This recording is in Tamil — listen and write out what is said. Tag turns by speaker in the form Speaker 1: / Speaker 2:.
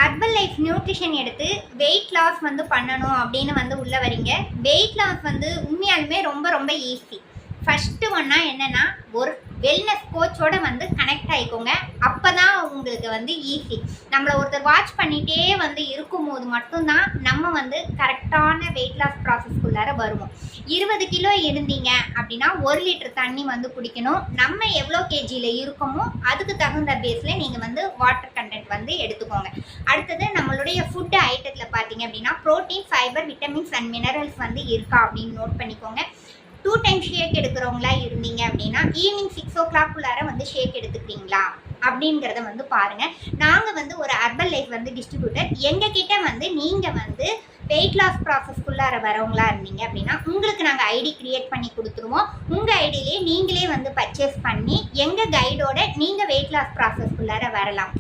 Speaker 1: ஹெர்பல் லைஃப் நியூட்ரிஷன் எடுத்து வெயிட் லாஸ் வந்து பண்ணணும் அப்படின்னு வந்து உள்ளே வரீங்க. வெயிட் லாஸ் வந்து உண்மையாலுமே ரொம்ப ரொம்ப ஈஸி. ஃபஸ்ட்டு ஒன்றா என்னென்னா, ஒரு வெல்னஸ் கோச்சோட வந்து கனெக்ட் ஆகிக்கோங்க. அப்போ தான் உங்களுக்கு வந்து ஈஸி. நம்மளை ஒருத்தர் வாட்ச் பண்ணிகிட்டே வந்து இருக்கும்போது மட்டும்தான் நம்ம வந்து கரெக்டான வெயிட் லாஸ் ப்ராசஸ்க்குள்ளார வருவோம். 20 கிலோ இருந்தீங்க அப்படின்னா 1 லிட்டர் தண்ணி வந்து குடிக்கணும். நம்ம எவ்வளோ கேஜியில் இருக்கோமோ அதுக்கு தகுந்த பேஸில் நீங்கள் வந்து வாட்டர் கண்டென்ட் வந்து எடுத்துக்கோங்க. அடுத்தது நம்மளுடைய ஃபுட்டு ஐட்டத்தில் பார்த்தீங்க அப்படின்னா protein, fibre, vitamins and minerals வந்து இருக்கா அப்படின்னு நோட் பண்ணிக்கோங்க. 2 டைம் ஷேக் எடுக்கிறவங்களா இருந்தீங்க அப்படின்னா ஈவினிங் 6 o'clock வந்து ஷேக் எடுத்துக்கிறீங்களா அப்படிங்கிறத வந்து பாருங்கள். நாங்கள் வந்து ஒரு ஹெர்பல் லைஃப் வந்து டிஸ்ட்ரிபியூட்டர். எங்ககிட்ட வந்து நீங்கள் வந்து வெயிட் லாஸ் ப்ராசஸ்க்குள்ளார வரவங்களா இருந்தீங்க அப்படின்னா உங்களுக்கு நாங்கள் ஐடி கிரியேட் பண்ணி கொடுத்துருவோம். உங்கள் ஐடியிலே நீங்களே வந்து பர்ச்சேஸ் பண்ணி எங்கள் கைடோட நீங்கள் வெயிட் லாஸ் ப்ராசஸ்க்குள்ளார வரலாம்.